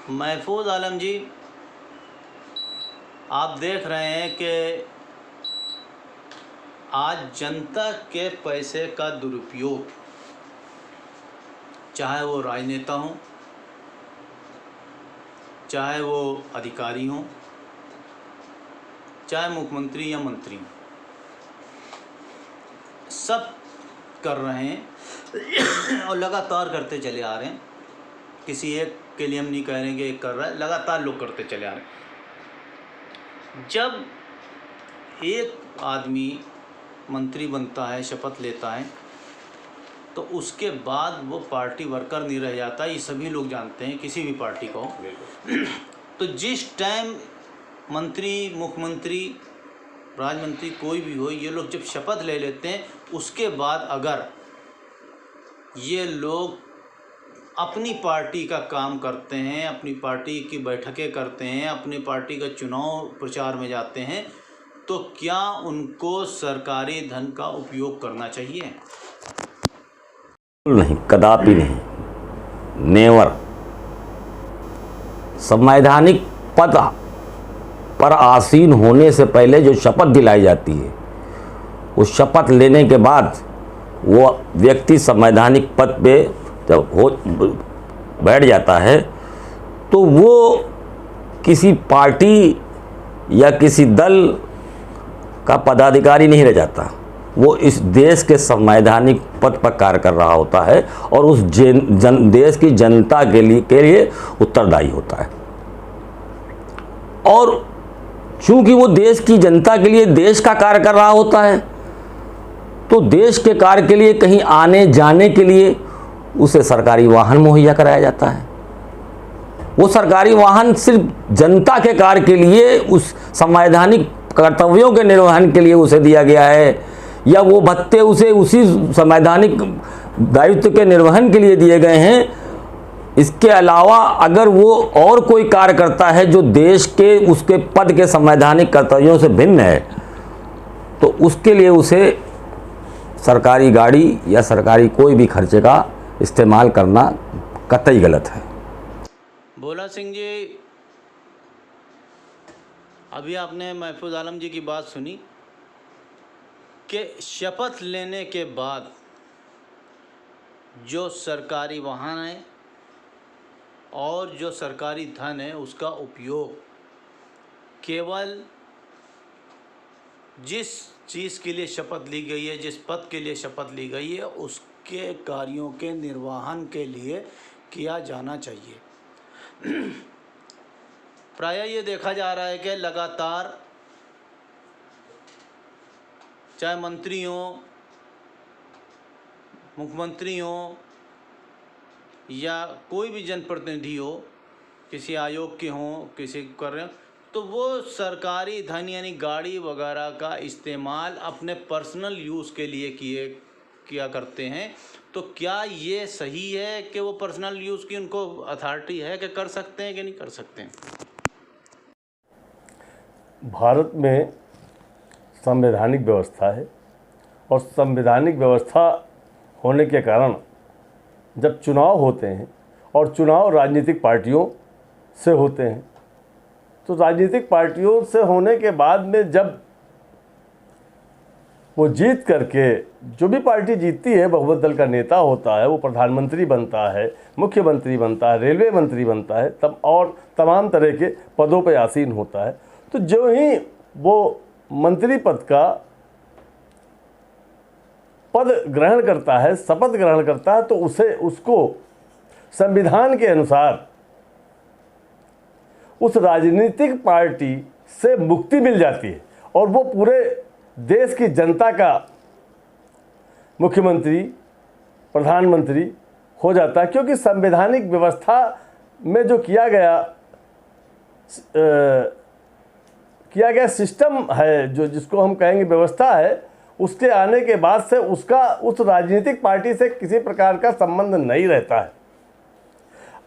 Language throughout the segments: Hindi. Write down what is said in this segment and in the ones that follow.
महफूज आलम जी, आप देख रहे हैं कि आज जनता के पैसे का दुरुपयोग, चाहे वो राजनेता हों, चाहे वो अधिकारी हों, चाहे मुख्यमंत्री या मंत्री हों, सब कर रहे हैं और लगातार करते चले आ रहे हैं। किसी एक के लिए हम नहीं कह रहे कि एक कर रहा है, लगातार लोग करते चले आ रहे हैं। जब एक आदमी मंत्री बनता है, शपथ लेता है, तो उसके बाद वो पार्टी वर्कर नहीं रह जाता। ये सभी लोग जानते हैं, किसी भी पार्टी को। तो जिस टाइम मंत्री, मुख्यमंत्री, राज्य मंत्री कोई भी हो, ये लोग जब शपथ ले लेते हैं, उसके बाद अगर ये लोग अपनी पार्टी का काम करते हैं, अपनी पार्टी की बैठकें करते हैं, अपनी पार्टी का चुनाव प्रचार में जाते हैं, तो क्या उनको सरकारी धन का उपयोग करना चाहिए? नहीं, कदापि नहीं, नेवर। संवैधानिक पद पर आसीन होने से पहले जो शपथ दिलाई जाती है, उस शपथ लेने के बाद वो व्यक्ति संवैधानिक पद पे जब हो बैठ जाता है, तो वो किसी पार्टी या किसी दल का पदाधिकारी नहीं रह जाता। वो इस देश के संवैधानिक पद पर कार्य कर रहा होता है और उस देश की जनता के लिए उत्तरदायी होता है। और चूंकि वो देश की जनता के लिए देश का कार्य कर रहा होता है, तो देश के कार्य के लिए कहीं आने जाने के लिए उसे सरकारी वाहन मुहैया कराया जाता है। वो सरकारी वाहन सिर्फ जनता के कार्य के लिए, उस संवैधानिक कर्तव्यों के निर्वहन के लिए उसे दिया गया है, या वो भत्ते उसे उसी संवैधानिक दायित्व के निर्वहन के लिए दिए गए हैं। इसके अलावा अगर वो और कोई कार्य करता है जो देश के उसके पद के संवैधानिक कर्तव्यों से भिन्न है, तो उसके लिए उसे सरकारी गाड़ी या सरकारी कोई भी खर्चे का इस्तेमाल करना कतई गलत है। भोला सिंह जी, अभी आपने महफूज आलम जी की बात सुनी कि शपथ लेने के बाद जो सरकारी वाहन है और जो सरकारी धन है, उसका उपयोग केवल जिस चीज़ के लिए शपथ ली गई है, जिस पद के लिए शपथ ली गई है, उसके कार्यों के निर्वहन के लिए किया जाना चाहिए। प्रायः ये देखा जा रहा है कि लगातार चाहे मंत्री हों, मुख्यमंत्री हों, या कोई भी जनप्रतिनिधि हो, किसी आयोग के हों, किसी कर रहे हो, तो वो सरकारी धन यानी गाड़ी वगैरह का इस्तेमाल अपने पर्सनल यूज़ के लिए किया करते हैं। तो क्या ये सही है कि वो पर्सनल यूज़ की उनको अथॉरिटी है कि कर सकते हैं कि नहीं कर सकते हैं? भारत में संवैधानिक व्यवस्था है और संवैधानिक व्यवस्था होने के कारण जब चुनाव होते हैं और चुनाव राजनीतिक पार्टियों से होते हैं, तो राजनीतिक पार्टियों से होने के बाद में जब वो जीत करके, जो भी पार्टी जीतती है, बहुमत दल का नेता होता है, वो प्रधानमंत्री बनता है, मुख्यमंत्री बनता है, रेलवे मंत्री बनता है, तब और तमाम तरह के पदों पर आसीन होता है। तो जो ही वो मंत्री पद का पद ग्रहण करता है, शपथ ग्रहण करता है, तो उसको संविधान के अनुसार उस राजनीतिक पार्टी से मुक्ति मिल जाती है और वो पूरे देश की जनता का मुख्यमंत्री, प्रधानमंत्री हो जाता है। क्योंकि संवैधानिक व्यवस्था में जो किया गया सिस्टम है, जो जिसको हम कहेंगे व्यवस्था है, उसके आने के बाद से उसका उस राजनीतिक पार्टी से किसी प्रकार का संबंध नहीं रहता है।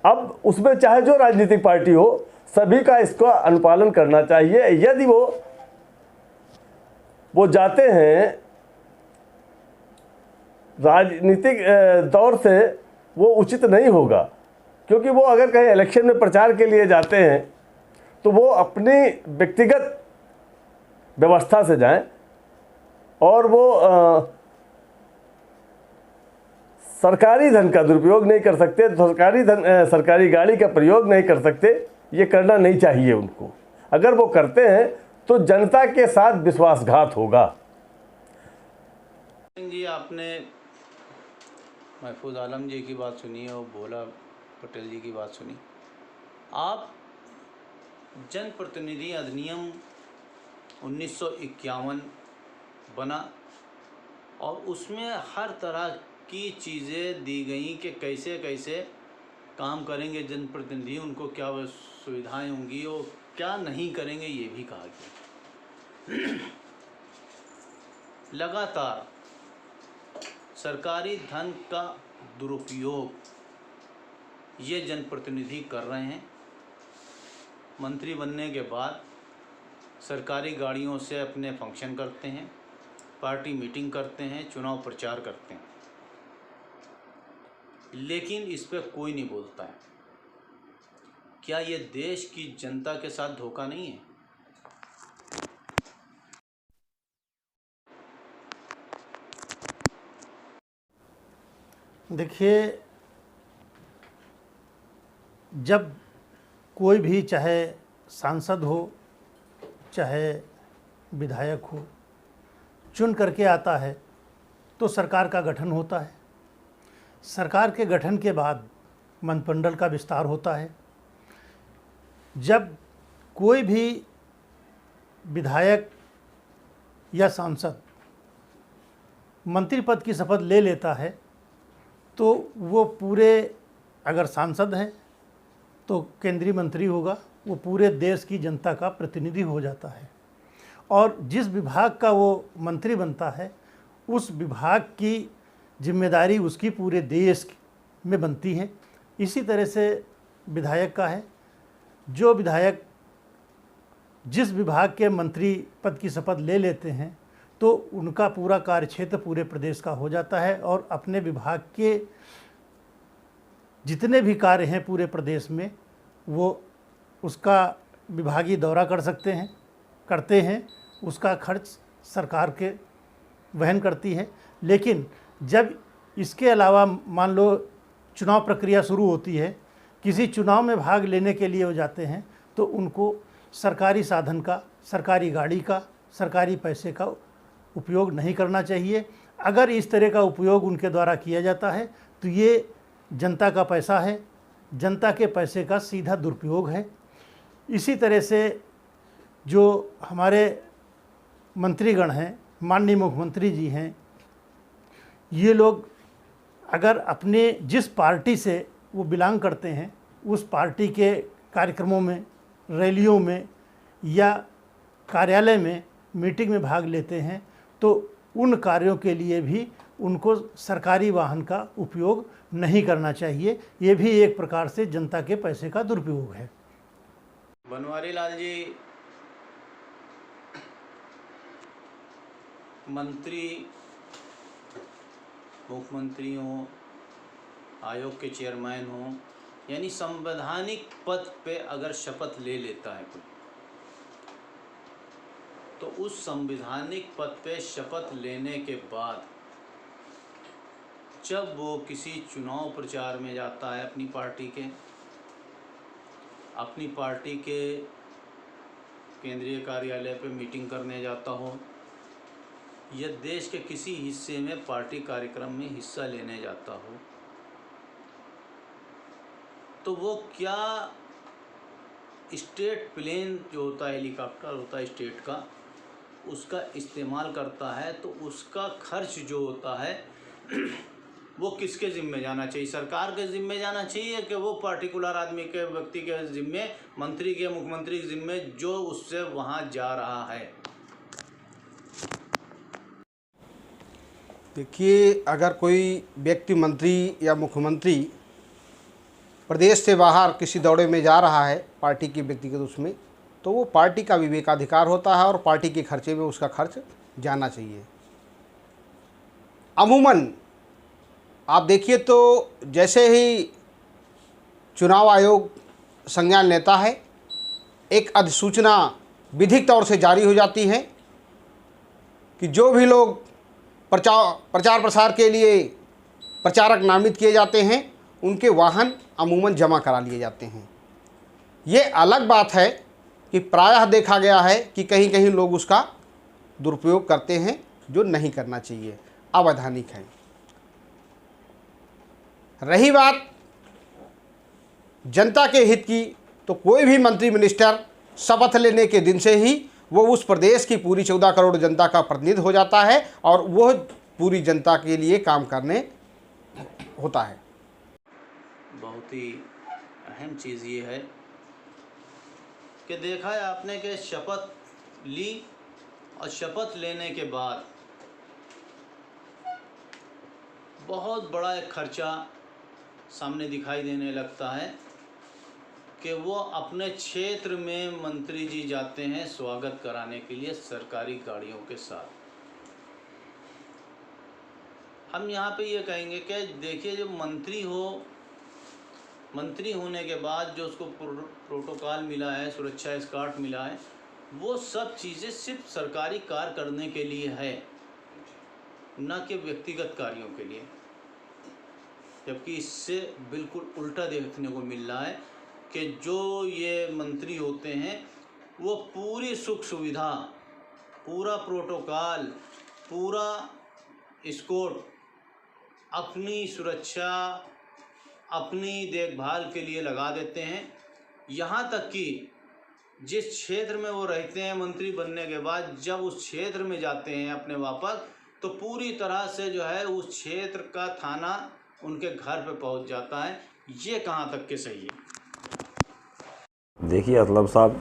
अब उसमें चाहे जो राजनीतिक पार्टी हो, सभी का इसको अनुपालन करना चाहिए। यदि वो जाते हैं राजनीतिक दौर से, वो उचित नहीं होगा क्योंकि वो अगर कहीं इलेक्शन में प्रचार के लिए जाते हैं तो वो अपनी व्यक्तिगत व्यवस्था से जाएं और वो सरकारी धन का दुरुपयोग नहीं कर सकते, सरकारी गाड़ी का प्रयोग नहीं कर सकते। ये करना नहीं चाहिए उनको। अगर वो करते हैं तो जनता के साथ विश्वासघात होगा। जी, आपने महफूज आलम जी की बात सुनी और भोला पटेल जी की बात सुनी। आप जनप्रतिनिधि अधिनियम 1951 बना और उसमें हर तरह की चीज़ें दी गई कि कैसे कैसे काम करेंगे जनप्रतिनिधि, उनको क्या सुविधाएं होंगी और क्या नहीं करेंगे, ये भी कहा गया। लगातार सरकारी धन का दुरुपयोग ये जनप्रतिनिधि कर रहे हैं। मंत्री बनने के बाद सरकारी गाड़ियों से अपने फंक्शन करते हैं, पार्टी मीटिंग करते हैं, चुनाव प्रचार करते हैं, लेकिन इस पे कोई नहीं बोलता है। क्या ये देश की जनता के साथ धोखा नहीं है? देखिए, जब कोई भी चाहे सांसद हो चाहे विधायक हो चुन करके आता है तो सरकार का गठन होता है। सरकार के गठन के बाद मंत्रिमंडल का विस्तार होता है। जब कोई भी विधायक या सांसद मंत्री पद की शपथ ले लेता है तो वो पूरे, अगर सांसद है तो केंद्रीय मंत्री होगा, वो पूरे देश की जनता का प्रतिनिधि हो जाता है। और जिस विभाग का वो मंत्री बनता है उस विभाग की जिम्मेदारी उसकी पूरे देश में बनती है। इसी तरह से विधायक का है। जो विधायक जिस विभाग के मंत्री पद की शपथ ले लेते हैं तो उनका पूरा कार्यक्षेत्र पूरे प्रदेश का हो जाता है और अपने विभाग के जितने भी कार्य हैं पूरे प्रदेश में वो उसका विभागीय दौरा करते हैं। उसका खर्च सरकार के वहन करती है। लेकिन जब इसके अलावा मान लो चुनाव प्रक्रिया शुरू होती है, किसी चुनाव में भाग लेने के लिए वो जाते हैं तो उनको सरकारी साधन का, सरकारी गाड़ी का, सरकारी पैसे का उपयोग नहीं करना चाहिए। अगर इस तरह का उपयोग उनके द्वारा किया जाता है तो ये जनता का पैसा है, जनता के पैसे का सीधा दुरुपयोग है। इसी तरह से जो हमारे मंत्रीगण हैं, माननीय मुख्यमंत्री जी हैं, ये लोग अगर अपने जिस पार्टी से वो बिलोंग करते हैं उस पार्टी के कार्यक्रमों में, रैलियों में या कार्यालय में, मीटिंग में भाग लेते हैं तो उन कार्यों के लिए भी उनको सरकारी वाहन का उपयोग नहीं करना चाहिए। ये भी एक प्रकार से जनता के पैसे का दुरुपयोग है। बनवारी लाल जी, मंत्री, मुख्यमंत्री हों, आयोग के चेयरमैन हों, यानी संवैधानिक पद पे अगर शपथ ले लेता है कोई तो उस संवैधानिक पद पे शपथ लेने के बाद जब वो किसी चुनाव प्रचार में जाता है अपनी पार्टी के केंद्रीय कार्यालय पे मीटिंग करने जाता हो या देश के किसी हिस्से में पार्टी कार्यक्रम में हिस्सा लेने जाता हो तो वो क्या स्टेट प्लेन जो होता है, हेलीकॉप्टर होता है स्टेट का, उसका इस्तेमाल करता है तो उसका खर्च जो होता है वो किसके ज़िम्मे जाना चाहिए? सरकार के ज़िम्मे जाना चाहिए कि वो पार्टिकुलर आदमी के, व्यक्ति के ज़िम्मे, मंत्री के, मुख्यमंत्री के ज़िम्मे जो उससे वहाँ जा रहा है? देखिए, अगर कोई व्यक्ति मंत्री या मुख्यमंत्री प्रदेश से बाहर किसी दौरे में जा रहा है पार्टी की व्यक्तिगत उसमें, तो वो पार्टी का विवेकाधिकार होता है और पार्टी के खर्चे में उसका खर्च जाना चाहिए। अमूमन आप देखिए तो जैसे ही चुनाव आयोग संज्ञान लेता है, एक अधिसूचना विधिक तौर से जारी हो जाती है कि जो भी लोग प्रचार प्रसार के लिए प्रचारक नामित किए जाते हैं उनके वाहन अमूमन जमा करा लिए जाते हैं। ये अलग बात है कि प्रायः देखा गया है कि कहीं कहीं लोग उसका दुरुपयोग करते हैं, जो नहीं करना चाहिए, अवैधानिक है। रही बात जनता के हित की, तो कोई भी मंत्री मिनिस्टर शपथ लेने के दिन से ही वो उस प्रदेश की पूरी 14 करोड़ जनता का प्रतिनिधि हो जाता है और वह पूरी जनता के लिए काम करने होता है। बहुत ही अहम चीज़ ये है कि देखा है आपने कि शपथ ली और शपथ लेने के बाद बहुत बड़ा एक खर्चा सामने दिखाई देने लगता है कि वो अपने क्षेत्र में मंत्री जी जाते हैं स्वागत कराने के लिए सरकारी गाड़ियों के साथ। हम यहाँ पे ये कहेंगे कि देखिए, जो मंत्री होने के बाद जो उसको प्रोटोकॉल मिला है, सुरक्षा एस्कॉर्ट मिला है, वो सब चीज़ें सिर्फ सरकारी कार्य करने के लिए है, न कि व्यक्तिगत कार्यों के लिए। जबकि इससे बिल्कुल उल्टा देखने को मिल रहा है कि जो ये मंत्री होते हैं वो पूरी सुख सुविधा, पूरा प्रोटोकॉल, पूरा एस्कॉर्ट अपनी सुरक्षा, अपनी देखभाल के लिए लगा देते हैं। यहाँ तक कि जिस क्षेत्र में वो रहते हैं मंत्री बनने के बाद, जब उस क्षेत्र में जाते हैं अपने वापस, तो पूरी तरह से जो है उस क्षेत्र का थाना उनके घर पे पहुंच जाता है। ये कहाँ तक के सही है? देखिए असलम साहब,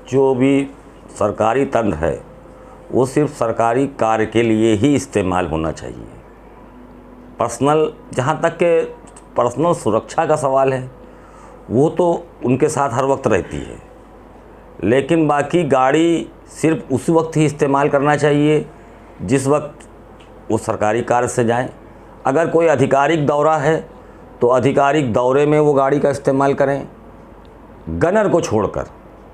जो भी सरकारी तंत्र है वो सिर्फ सरकारी कार्य के लिए ही इस्तेमाल होना चाहिए। पर्सनल, जहाँ तक के पर्सनल सुरक्षा का सवाल है वो तो उनके साथ हर वक्त रहती है, लेकिन बाकी गाड़ी सिर्फ उस वक्त ही इस्तेमाल करना चाहिए जिस वक्त वो सरकारी कार्य से जाएं। अगर कोई आधिकारिक दौरा है तो आधिकारिक दौरे में वो गाड़ी का इस्तेमाल करें। गनर को छोड़कर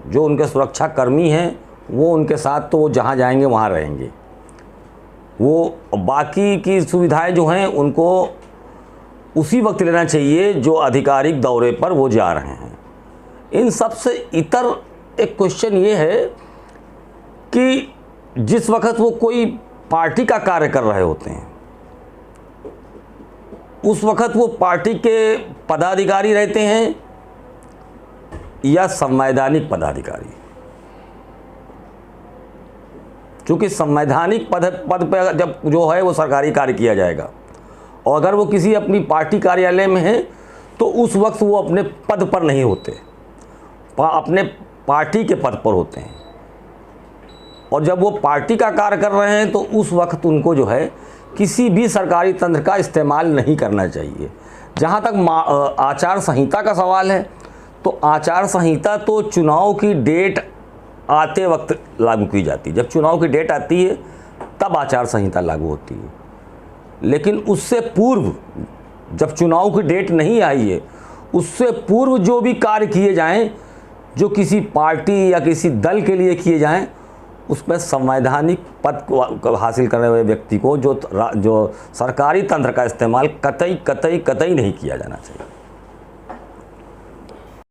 जो उनके सुरक्षा कर्मी हैं वो उनके साथ, तो वो जहाँ जाएंगे वहाँ रहेंगे। वो बाकी की सुविधाएं जो हैं उनको उसी वक्त लेना चाहिए जो आधिकारिक दौरे पर वो जा रहे हैं। इन सब से इतर एक क्वेश्चन ये है कि जिस वक्त वो कोई पार्टी का कार्य कर रहे होते हैं उस वक्त वो पार्टी के पदाधिकारी रहते हैं या संवैधानिक पदाधिकारी। क्योंकि संवैधानिक पद पर जब जो है वो सरकारी कार्य किया जाएगा, और अगर वो किसी अपनी पार्टी कार्यालय में है तो उस वक्त वो अपने पद पर नहीं होते, अपने पार्टी के पद पर होते हैं। और जब वो पार्टी का कार्य कर रहे हैं तो उस वक्त उनको जो है किसी भी सरकारी तंत्र का इस्तेमाल नहीं करना चाहिए। जहाँ तक आचार संहिता का सवाल है, तो आचार संहिता तो चुनाव की डेट आते वक्त लागू की जाती है। जब चुनाव की डेट आती है तब आचार संहिता लागू होती है, लेकिन उससे पूर्व, जब चुनाव की डेट नहीं आई है, उससे पूर्व जो भी कार्य किए जाएं, जो किसी पार्टी या किसी दल के लिए किए जाएं, उसमें संवैधानिक पद को हासिल करने वाले व्यक्ति को जो सरकारी तंत्र का इस्तेमाल कतई नहीं किया जाना चाहिए।